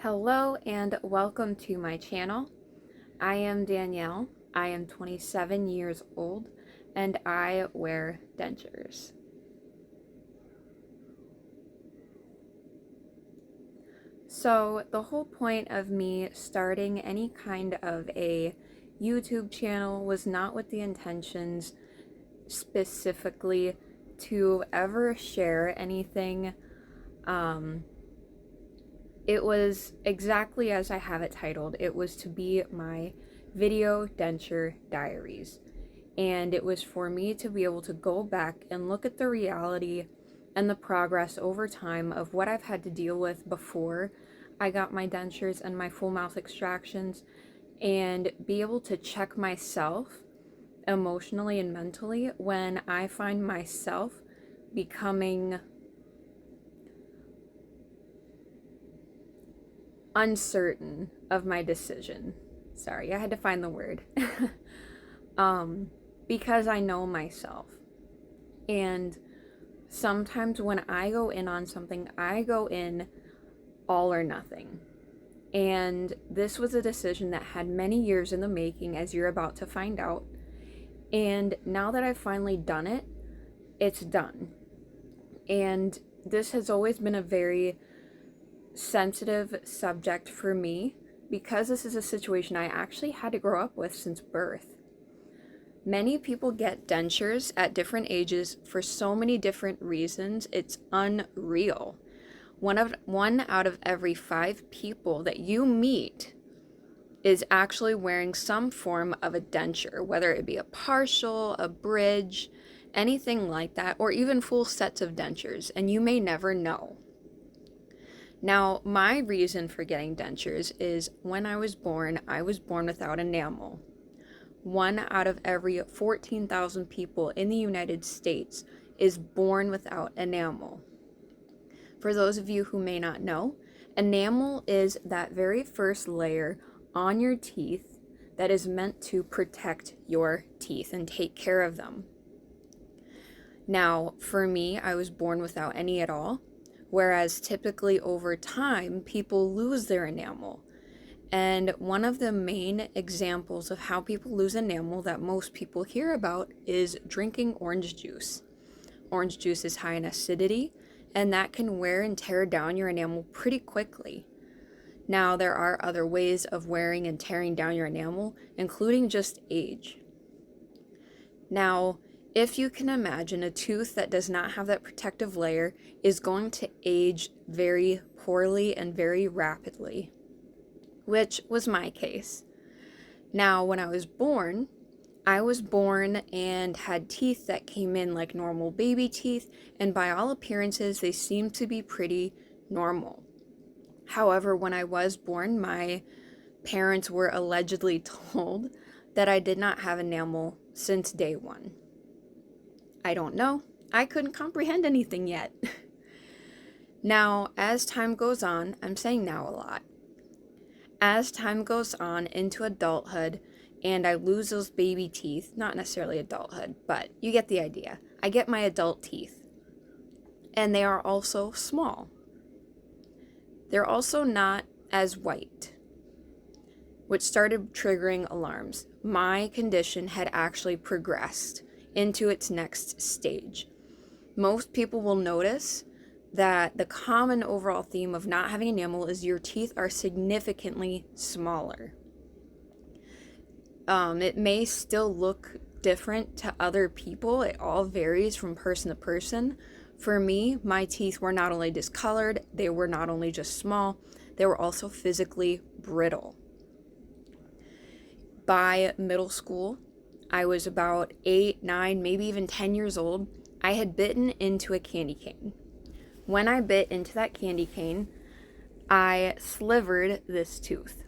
Hello and welcome to my channel. I am Danielle. I am 27 years old and I wear dentures. So the whole point of me starting any kind of a YouTube channel was not with the intentions specifically to ever share anything. It was exactly as I have it titled. It was to be my video denture diaries. And it was for me to be able to go back and look at the reality and the progress over time of what I've had to deal with before I got my dentures and my full mouth extractions, and be able to check myself emotionally and mentally when I find myself becoming uncertain of my decision. Sorry, I had to find the word. Because I know myself. And sometimes when I go in on something, I go in all or nothing. And this was a decision that had many years in the making, as you're about to find out. And now that I've finally done it, it's done. And this has always been a very sensitive subject for me because this is a situation I actually had to grow up with since birth. Many people get dentures at different ages for so many different reasons. It's unreal. One out of every 5 people that you meet is actually wearing some form of a denture, whether it be a partial, a bridge, anything like that, or even full sets of dentures, and you may never know. Now, my reason for getting dentures is when I was born without enamel. 1 out of every 14,000 people in the United States is born without enamel. For those of you who may not know, enamel is that very first layer on your teeth that is meant to protect your teeth and take care of them. Now, for me, I was born without any at all. Whereas typically over time, people lose their enamel. And one of the main examples of how people lose enamel that most people hear about is drinking orange juice. Orange juice is high in acidity, and that can wear and tear down your enamel pretty quickly. Now, there are other ways of wearing and tearing down your enamel, including just age. Now, if you can imagine, a tooth that does not have that protective layer is going to age very poorly and very rapidly, which was my case. Now, when I was born and had teeth that came in like normal baby teeth, and by all appearances, they seemed to be pretty normal. However, when I was born, my parents were allegedly told that I did not have enamel since day one. I don't know. I couldn't comprehend anything yet. Now, as time goes on, I'm saying now a lot. As time goes on into adulthood and I lose those baby teeth, not necessarily adulthood, but you get the idea. I get my adult teeth. And they are also small. They're also not as white, which started triggering alarms. My condition had actually progressed into its next stage. Most people will notice that the common overall theme of not having enamel is your teeth are significantly smaller. It may still look different to other people. It all varies from person to person. For me, my teeth were not only discolored, they were not only just small, they were also physically brittle. By middle school, I was about 8, 9, maybe even 10 years old. I had bitten into a candy cane. When I bit into that candy cane, I slivered this tooth.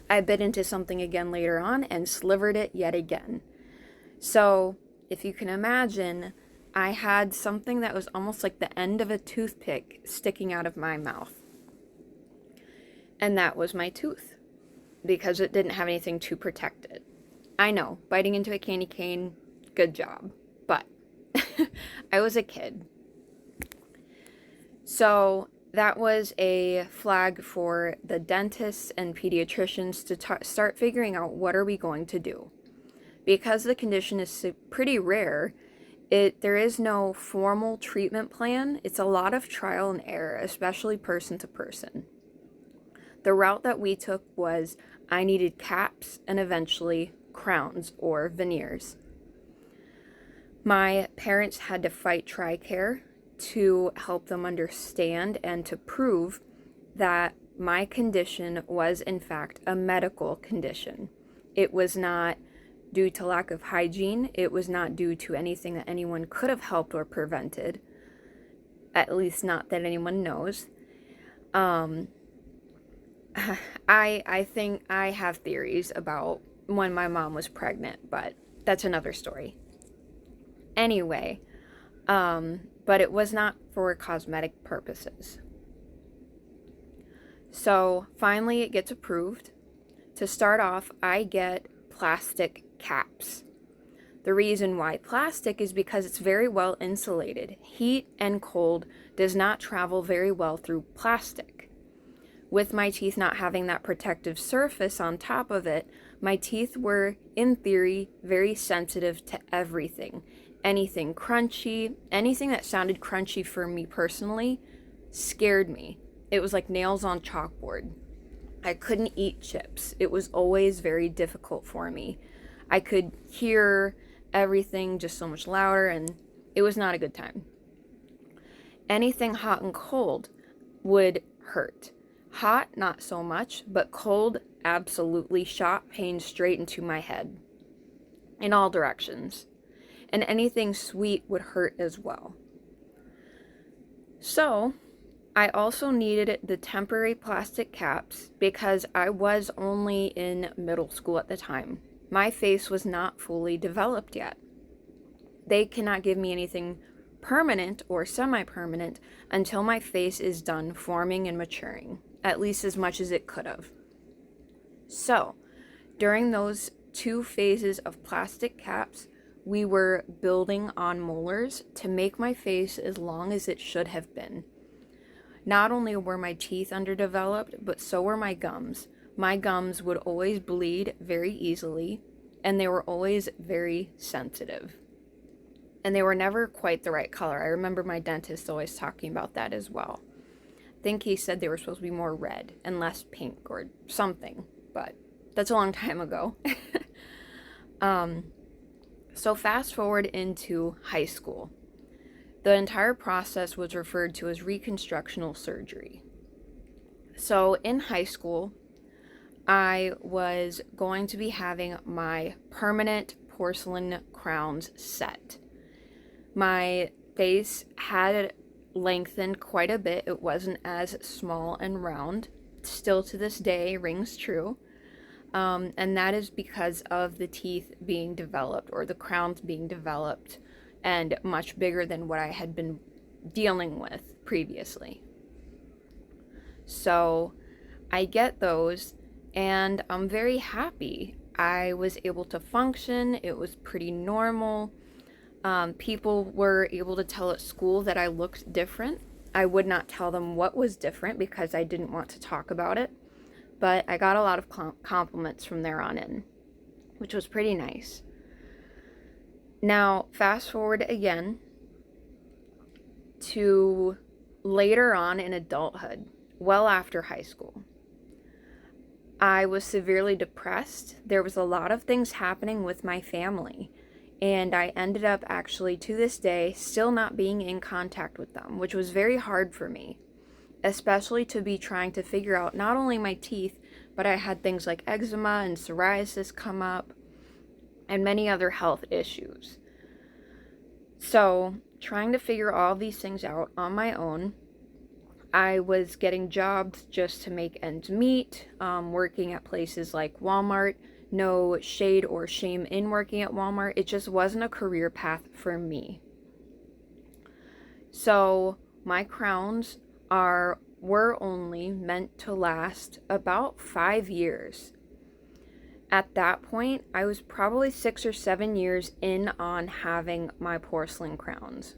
I bit into something again later on and slivered it yet again. So, if you can imagine, I had something that was almost like the end of a toothpick sticking out of my mouth. And that was my tooth, because it didn't have anything to protect it. I know, biting into a candy cane, good job, but I was a kid. So that was a flag for the dentists and pediatricians to start figuring out what are we going to do. Because the condition is pretty rare, there is no formal treatment plan. It's a lot of trial and error, especially person to person. The route that we took was I needed caps and eventually crowns or veneers. My parents had to fight TRICARE to help them understand and to prove that my condition was in fact a medical condition. It was not due to lack of hygiene. It was not due to anything that anyone could have helped or prevented, at least not that anyone knows. I think I have theories about when my mom was pregnant, but that's another story. Anyway, but it was not for cosmetic purposes. So finally it gets approved. To start off, I get plastic caps. The reason why plastic is because it's very well insulated. Heat and cold does not travel very well through plastic. With my teeth not having that protective surface on top of it, my teeth were, in theory, very sensitive to everything. Anything crunchy, anything that sounded crunchy for me personally, scared me. It was like nails on chalkboard. I couldn't eat chips. It was always very difficult for me. I could hear everything just so much louder, and it was not a good time. Anything hot and cold would hurt. Hot, not so much, but cold absolutely shot pain straight into my head in all directions. And anything sweet would hurt as well. So, I also needed the temporary plastic caps because I was only in middle school at the time. My face was not fully developed yet. They cannot give me anything permanent or semi-permanent until my face is done forming and maturing, at least as much as it could have. So, during those 2 phases of plastic caps, we were building on molars to make my face as long as it should have been. Not only were my teeth underdeveloped, but so were my gums. My gums would always bleed very easily, and they were always very sensitive. And they were never quite the right color. I remember my dentist always talking about that as well. I think he said they were supposed to be more red and less pink or something, but that's a long time ago. So fast forward into high school. The entire process was referred to as Reconstructional Surgery. So in high school, I was going to be having my permanent porcelain crowns set. My face had lengthened quite a bit. It wasn't as small and round. Still to this day rings true. And that is because of the teeth being developed, or the crowns being developed, and much bigger than what I had been dealing with previously. So I get those, and I'm very happy. I was able to function. It was pretty normal. People were able to tell at school that I looked different. I would not tell them what was different because I didn't want to talk about it. But I got a lot of compliments from there on in, which was pretty nice. Now, fast forward again to later on in adulthood, well after high school. I was severely depressed. There was a lot of things happening with my family, and I ended up actually, to this day, still not being in contact with them, which was very hard for me, especially to be trying to figure out not only my teeth, but I had things like eczema and psoriasis come up, and many other health issues. So, trying to figure all these things out on my own, I was getting jobs just to make ends meet, working at places like Walmart. No shade or shame in working at Walmart. It just wasn't a career path for me. So, my crowns were only meant to last about 5 years. At that point, I was probably 6 or 7 years in on having my porcelain crowns.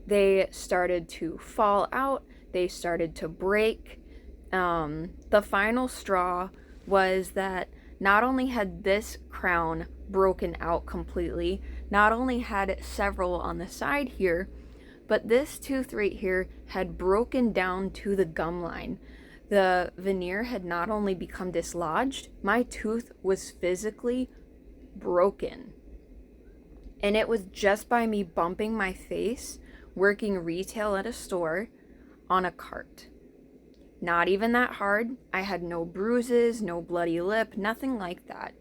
They started to fall out, they started to break. The final straw was that not only had this crown broken out completely, not only had several on the side here, but this tooth right here had broken down to the gum line. The veneer had not only become dislodged, my tooth was physically broken. And it was just by me bumping my face, working retail at a store, on a cart. Not even that hard. I had no bruises, no bloody lip, nothing like that.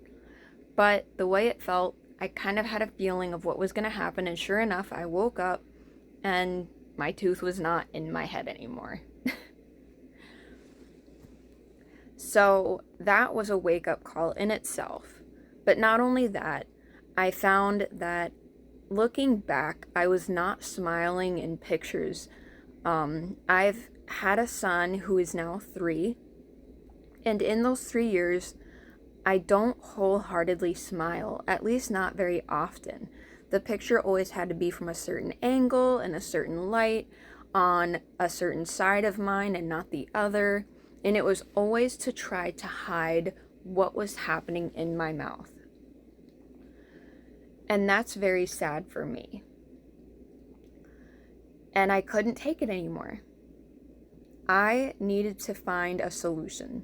But the way it felt, I kind of had a feeling of what was going to happen, and sure enough, I woke up and my tooth was not in my head anymore. So that was a wake-up call in itself. But not only that, I found that looking back, I was not smiling in pictures. I've had a son who is now 3, and in those 3 years, I don't wholeheartedly smile, at least not very often. The picture always had to be from a certain angle and a certain light, on a certain side of mine and not the other, and it was always to try to hide what was happening in my mouth. And that's very sad for me. And I couldn't take it anymore. I needed to find a solution.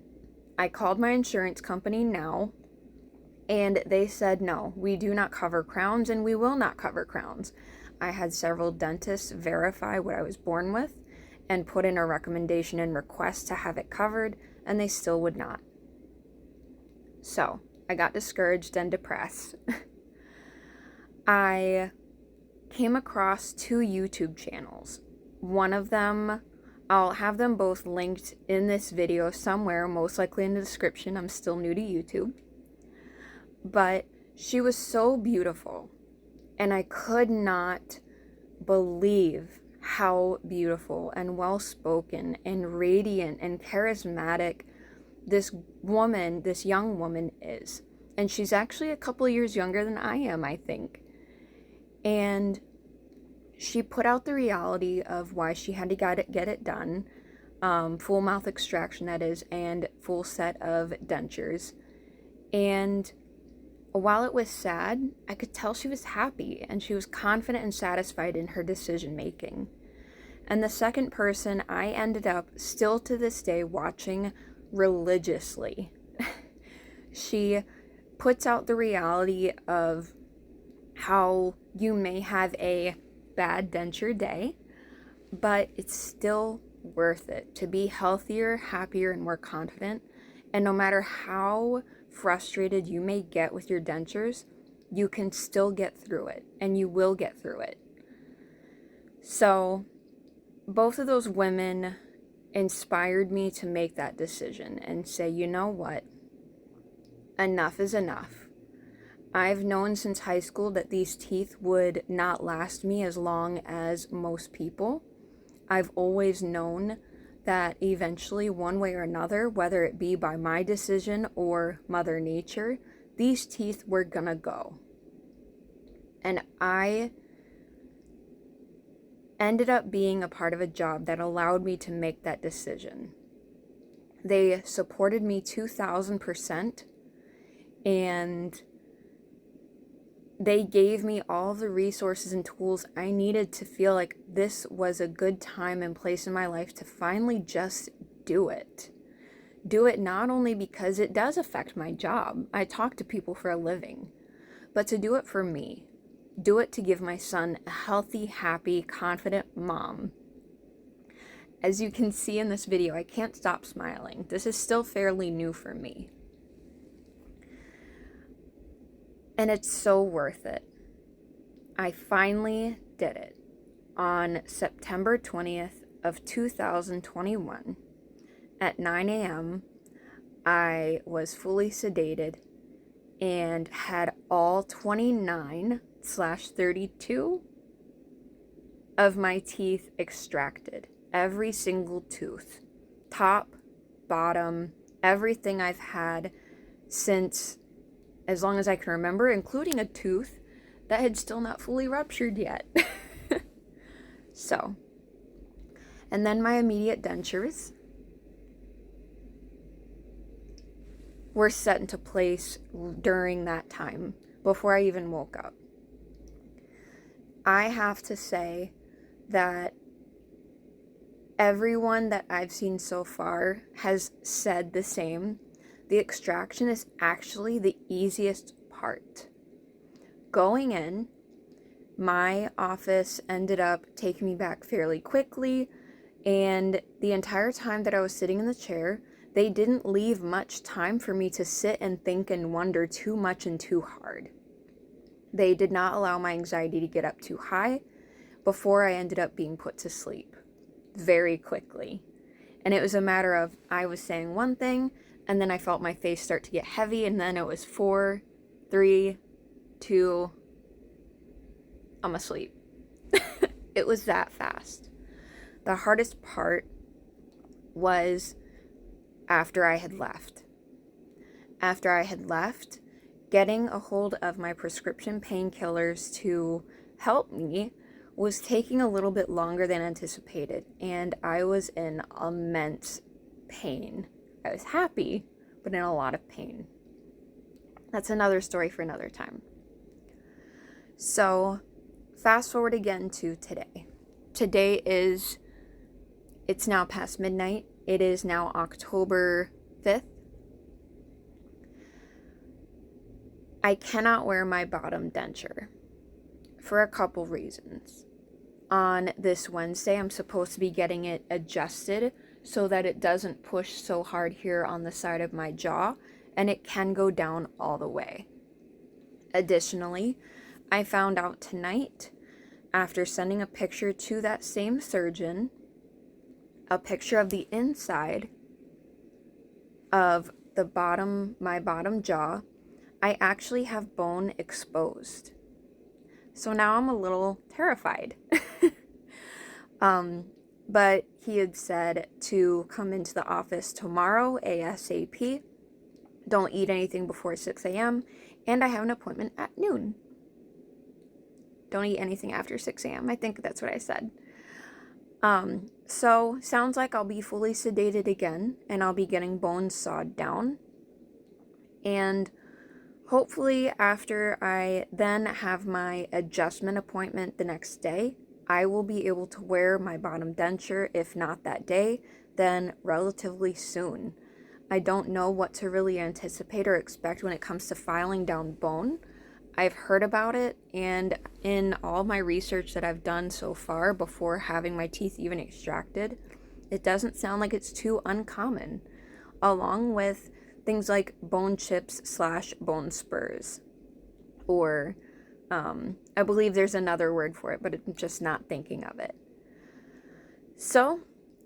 I called my insurance company now, and they said, no, we do not cover crowns, and we will not cover crowns. I had several dentists verify what I was born with and put in a recommendation and request to have it covered, and they still would not. So I got discouraged and depressed. I came across 2 YouTube channels. One of them, I'll have them both linked in this video somewhere, most likely in the description. I'm still new to YouTube. But she was so beautiful, and I could not believe how beautiful and well-spoken and radiant and charismatic this woman, this young woman is. And she's actually a couple years younger than I am, I think. And she put out the reality of why she had to get it done, full mouth extraction that is, and full set of dentures. And while it was sad, I could tell she was happy and she was confident and satisfied in her decision making. And the second person I ended up still to this day watching religiously. She puts out the reality of how you may have a bad denture day, but it's still worth it to be healthier, happier, and more confident. And no matter how frustrated you may get with your dentures, you can still get through it, and you will get through it. So both of those women inspired me to make that decision and say, you know what? Enough is enough. I've known since high school that these teeth would not last me as long as most people. I've always known that eventually, one way or another, whether it be by my decision or Mother Nature, these teeth were gonna go. And I ended up being a part of a job that allowed me to make that decision. They supported me 2,000%, and they gave me all the resources and tools I needed to feel like this was a good time and place in my life to finally just do it. Do it not only because it does affect my job, I talk to people for a living, but to do it for me. Do it to give my son a healthy, happy, confident mom. As you can see in this video, I can't stop smiling. This is still fairly new for me. And it's so worth it. I finally did it on September 20th of 2021 at 9 a.m. I was fully sedated and had all 29/32 of my teeth extracted. Every single tooth. Top, bottom, everything I've had since as long as I can remember, including a tooth that had still not fully ruptured yet. So, And then my immediate dentures were set into place during that time, before I even woke up. I have to say that everyone that I've seen so far has said the same. The extraction is actually the easiest part. Going in, my office ended up taking me back fairly quickly, and the entire time that I was sitting in the chair, they didn't leave much time for me to sit and think and wonder too much and too hard. They did not allow my anxiety to get up too high before I ended up being put to sleep very quickly. And it was a matter of I was saying one thing, and then I felt my face start to get heavy, and then it was 4, 3, 2, I'm asleep. It was that fast. The hardest part was after I had left. After I had left, getting a hold of my prescription painkillers to help me was taking a little bit longer than anticipated, and I was in immense pain. I was happy, but in a lot of pain. That's another story for another time. So, fast forward again to today. Today it's now past midnight. It is now October 5th. I cannot wear my bottom denture for a couple reasons. On this Wednesday, I'm supposed to be getting it adjusted so that it doesn't push so hard here on the side of my jaw, and it can go down all the way. Additionally, I found out tonight, after sending a picture to that same surgeon, a picture of the inside of my bottom jaw, I actually have bone exposed. So now I'm a little terrified. But he had said to come into the office tomorrow ASAP. Don't eat anything before 6 a.m. And I have an appointment at noon. Don't eat anything after 6 a.m. I think that's what I said. So sounds like I'll be fully sedated again, and I'll be getting bones sawed down. And hopefully after I then have my adjustment appointment the next day, I will be able to wear my bottom denture, if not that day, then relatively soon. I don't know what to really anticipate or expect when it comes to filing down bone. I've heard about it, and in all my research that I've done so far before having my teeth even extracted, it doesn't sound like it's too uncommon, along with things like bone chips / bone spurs, or I believe there's another word for it, but I'm just not thinking of it. So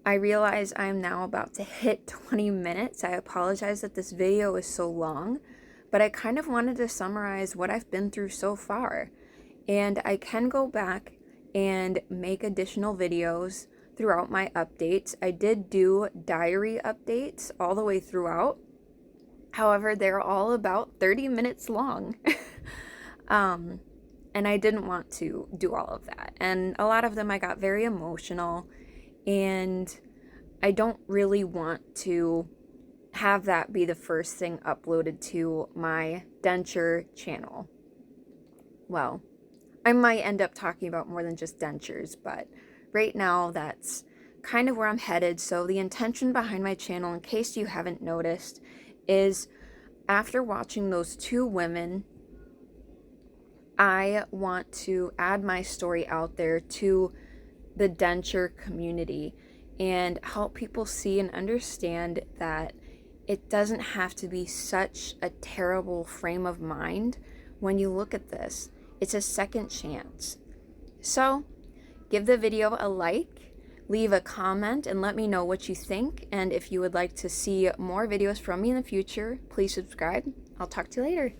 I realize I'm now about to hit 20 minutes. I apologize that this video is so long, but I kind of wanted to summarize what I've been through so far. And I can go back and make additional videos throughout my updates. I did do diary updates all the way throughout. However, they're all about 30 minutes long. And I didn't want to do all of that. And a lot of them I got very emotional, and I don't really want to have that be the first thing uploaded to my denture channel. Well, I might end up talking about more than just dentures, but right now that's kind of where I'm headed. So the intention behind my channel, in case you haven't noticed, is after watching those two women, I want to add my story out there to the denture community and help people see and understand that it doesn't have to be such a terrible frame of mind when you look at this. It's a second chance. So, give the video a like, leave a comment, and let me know what you think. And if you would like to see more videos from me in the future, please subscribe. I'll talk to you later.